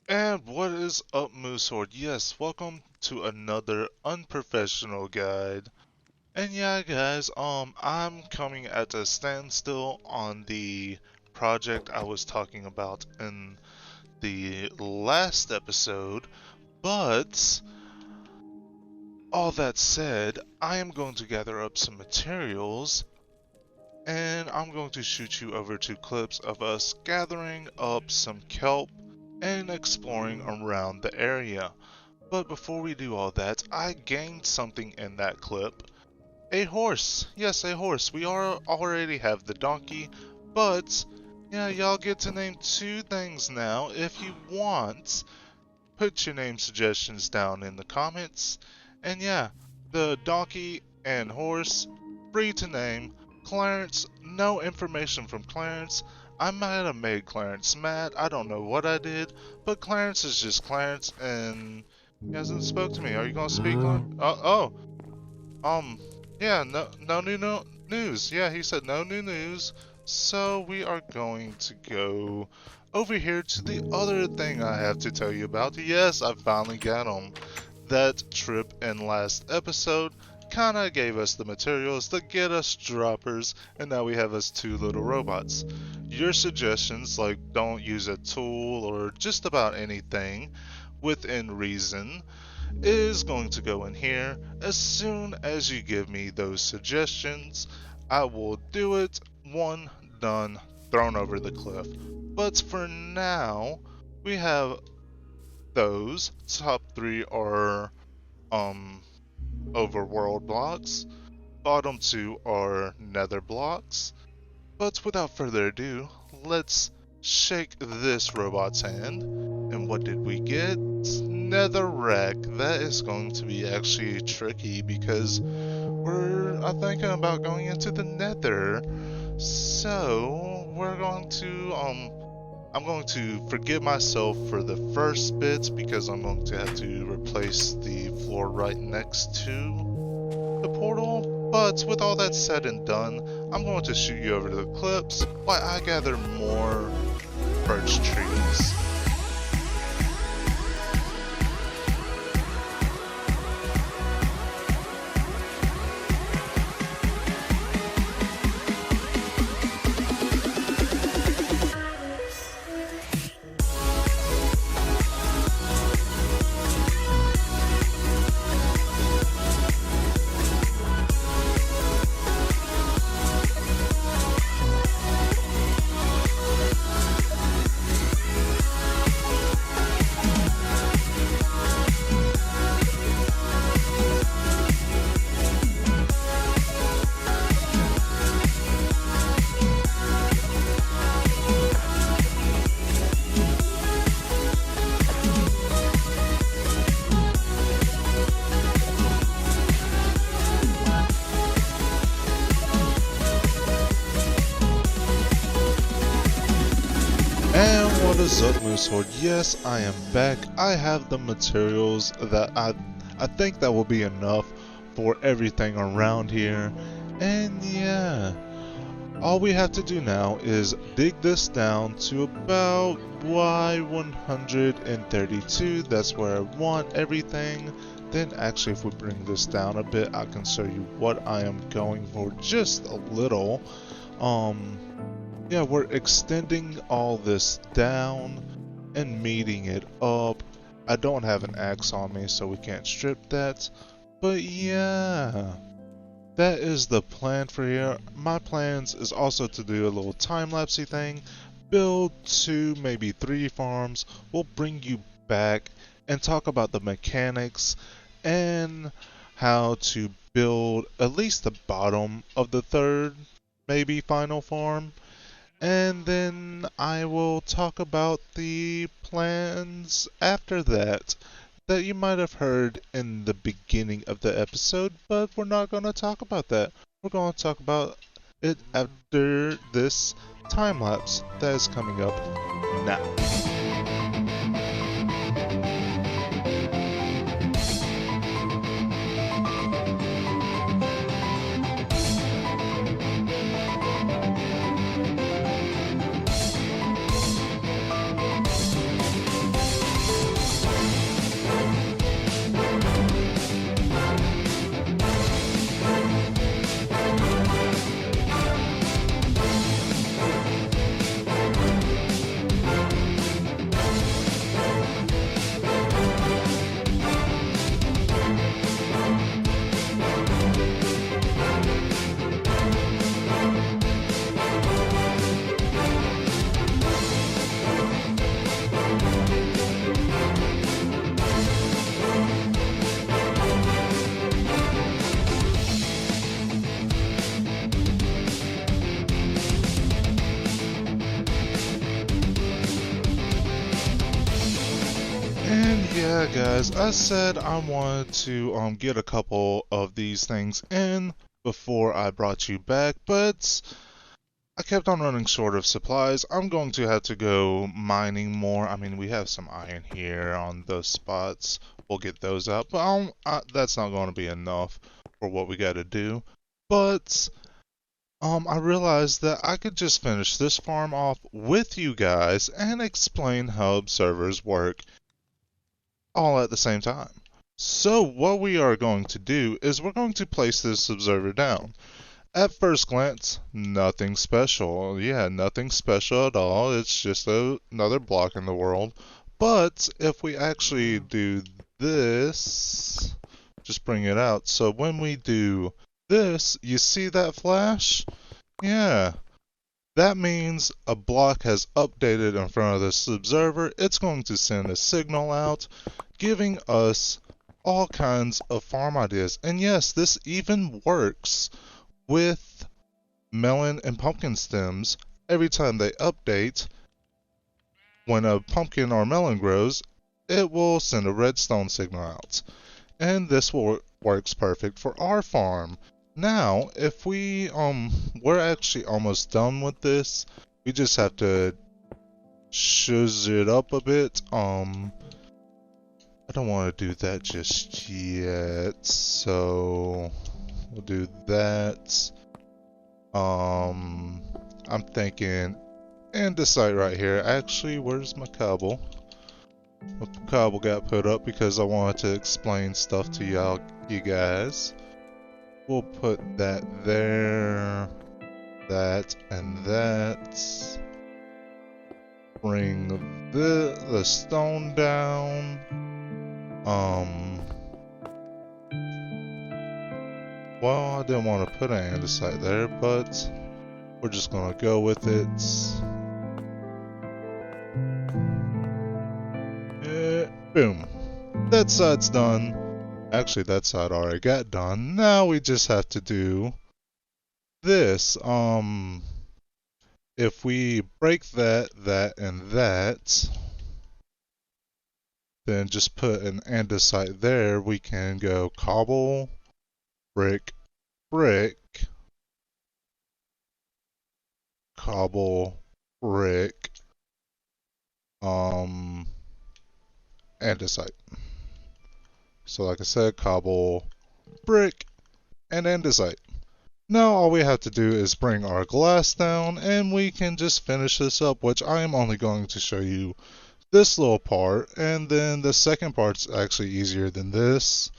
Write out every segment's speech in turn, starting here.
And what is up, Moosehorde? Yes, welcome to another unprofessional guide. And yeah, guys, I'm coming at a standstill on the project I was talking about in the last episode, but all that said, I am going to gather up some materials and I'm going to shoot you over to clips of us gathering up some kelp and exploring around the area. But before we do all that, I gained something in that clip. A horse. Yes, a horse. We already have the donkey, but yeah, y'all get to name two things now if you want. Put your name suggestions down in the comments. And yeah, the donkey and horse, free to name. Clarence, no information from Clarence. I might have made Clarence mad. I don't know what I did, but Clarence is just Clarence, and he hasn't spoke to me. Are you gonna speak, Clarence? Um, yeah, no new news. Yeah, he said no new news. So we are going to go over here to the other thing I have to tell you about. Yes, I finally got him. That trip in last episode kinda gave us the materials to get us droppers, and now we have us two little robots. Your suggestions, like don't use a tool or just about anything within reason, is going to go in here. As soon as you give me those suggestions, I will do it. One, done, thrown over the cliff. But for now, we have those. Top three are overworld blocks. Bottom two are nether blocks. But without further ado, let's shake this robot's hand. And what did we get? Netherack. That is going to be actually tricky because I'm thinking about going into the nether. So we're going to I'm going to forgive myself for the first bit because I'm going to have to replace the floor right next to the portal. But with all that said and done, I'm going to shoot you over to the clips while I gather more birch trees. And what is up, Moosehorde? Yes, I am back. I have the materials that I think that will be enough for everything around here. And yeah, all we have to do now is dig this down to about Y132. That's where I want everything. Then actually, if we bring this down a bit, I can show you what I am going for just a little. Yeah, we're extending all this down and meeting it up. I don't have an axe on me, so we can't strip that. But yeah, that is the plan for here. My plans is also to do a little time-lapsey thing. Build 2, maybe 3 farms. We'll bring you back and talk about the mechanics and how to build at least the bottom of the 3rd, maybe final farm. And then I will talk about the plans after that you might have heard in the beginning of the episode, but we're not going to talk about that. We're going to talk about it after this time lapse that is coming up now. And yeah, guys, I said I wanted to get a couple of these things in before I brought you back, but I kept on running short of supplies. I'm going to have to go mining more. I mean, we have some iron here on those spots. We'll get those out, but that's not going to be enough for what we got to do. But I realized that I could just finish this farm off with you guys and explain how observers work all at the same time. So what we are going to do is we're going to place this observer down. At first glance, nothing special. Yeah, nothing special at all. It's just another block in the world. But if we actually do this, just bring it out. So when we do this, you see that flash? Yeah. That means a block has updated in front of this observer. It's going to send a signal out, giving us all kinds of farm ideas. And yes, this even works with melon and pumpkin stems. Every time they update, when a pumpkin or melon grows, it will send a redstone signal out. And this works perfect for our farm. Now, if we're actually almost done with this. We just have to shuzz it up a bit. I don't want to do that just yet, so we'll do that. I'm thinking andesite right here. Actually, where's my cobble? My cobble got put up because I wanted to explain stuff to you guys. We'll put that there, that, and that. Bring the stone down. Well, I didn't want to put an andesite there, but we're just gonna go with it. Boom. That side's done. Actually, that side already got done. Now we just have to do this. If we break that, and that, then just put an andesite there, we can go cobble, brick, brick, cobble, brick, andesite. So like I said, cobble, brick, and andesite. Now all we have to do is bring our glass down and we can just finish this up, which I am only going to show you this little part, and then the second part's actually easier than this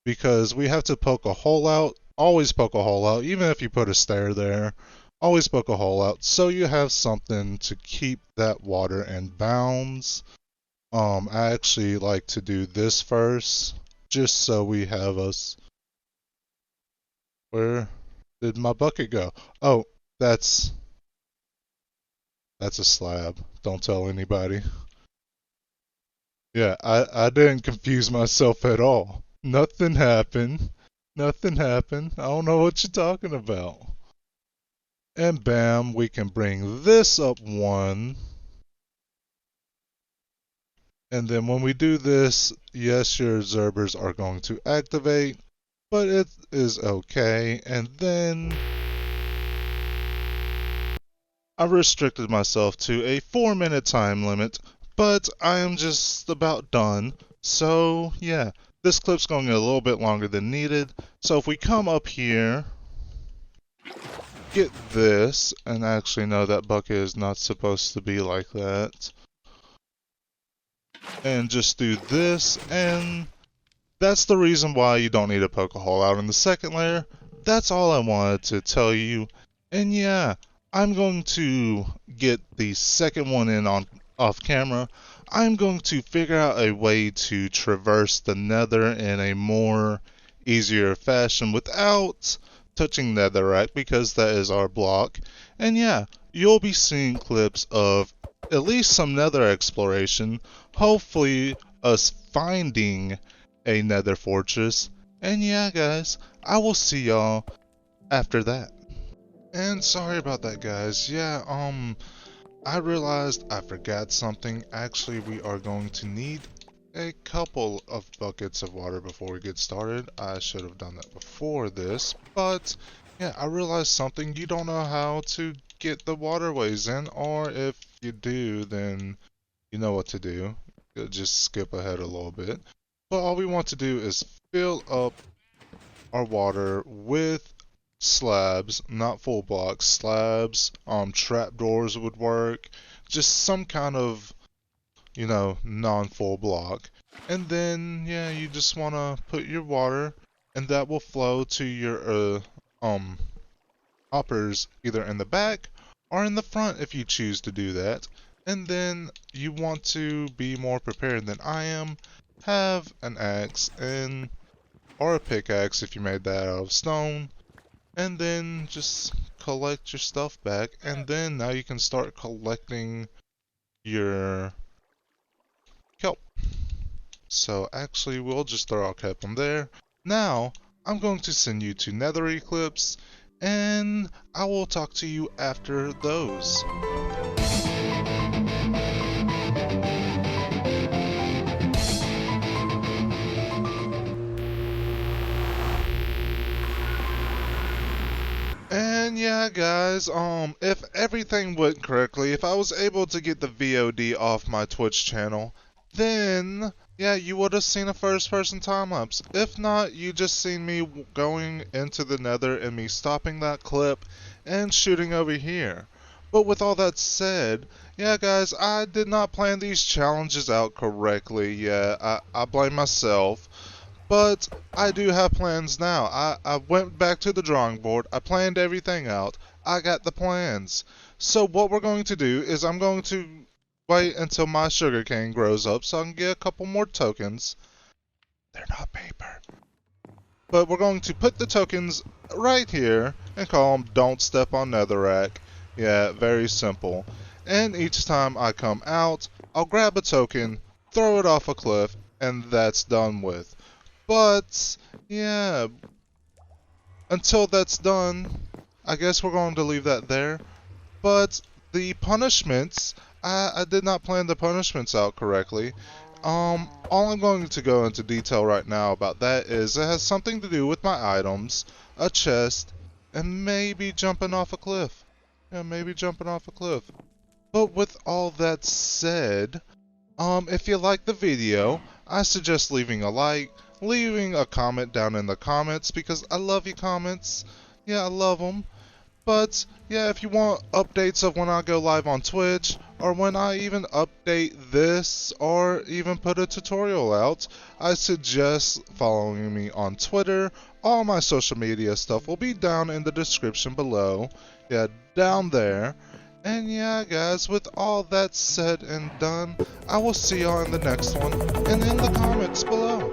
because we have to poke a hole out. Always poke a hole out, even if you put a stair there. Always poke a hole out so you have something to keep that water in bounds. I actually like to do this first, just so we have us. Where did my bucket go? Oh, that's a slab. Don't tell anybody. Yeah, I didn't confuse myself at all. Nothing happened. Nothing happened. I don't know what you're talking about. And bam, we can bring this up one. And then when we do this, yes, your observers are going to activate, but it is okay. And then I restricted myself to a 4-minute time limit, but I am just about done. So yeah, this clip's going to get a little bit longer than needed. So if we come up here, get this, and actually no, that bucket is not supposed to be like that. And just do this, and that's the reason why you don't need to poke a hole out in the second layer. That's all I wanted to tell you. And yeah, I'm going to get the second one in on off camera. I'm going to figure out a way to traverse the nether in a more easier fashion without touching netherack, because that is our block. And yeah, you'll be seeing clips of at least some nether exploration, hopefully us finding a nether fortress. And yeah, guys, I will see y'all after that. And sorry about that, guys. Yeah, I realized I forgot something. Actually, we are going to need a couple of buckets of water before we get started. I should have done that before this, but yeah, I realized something. You don't know how to get the waterways in, or if you do, then you know what to do. You'll just skip ahead a little bit. But all we want to do is fill up our water with slabs, not full blocks, slabs, trapdoors would work, just some kind of, non-full block. And then, yeah, you just want to put your water, and that will flow to your, hoppers either in the back or in the front if you choose to do that. And then you want to be more prepared than I am, have an axe and or a pickaxe if you made that out of stone, and then just collect your stuff back, and then now you can start collecting your kelp. So actually we'll just throw our kelp in there. Now I'm going to send you to nether eclipse, and I will talk to you after those. And yeah, guys, if everything went correctly, if I was able to get the VOD off my Twitch channel, then yeah, you would have seen a first-person time-lapse. If not, you just seen me going into the nether and me stopping that clip and shooting over here. But with all that said, yeah, guys, I did not plan these challenges out correctly. Yeah, I blame myself. But I do have plans now. I went back to the drawing board. I planned everything out. I got the plans. So what we're going to do is I'm going to wait until my sugarcane grows up so I can get a couple more tokens. They're not paper. But we're going to put the tokens right here and call them Don't Step on Netherack. Yeah, very simple. And each time I come out, I'll grab a token, throw it off a cliff, and that's done with. But, yeah, until that's done, I guess we're going to leave that there. But the punishments, I did not plan the punishments out correctly. All I'm going to go into detail right now about that is it has something to do with my items, a chest, and maybe jumping off a cliff. Yeah, maybe jumping off a cliff. But with all that said, if you like the video, I suggest leaving a like, leaving a comment down in the comments, because I love your comments. Yeah, I love them. But yeah, if you want updates of when I go live on Twitch, or when I even update this, or even put a tutorial out, I suggest following me on Twitter. All my social media stuff will be down in the description below. Yeah, down there. And yeah, guys, with all that said and done, I will see y'all in the next one, and in the comments below.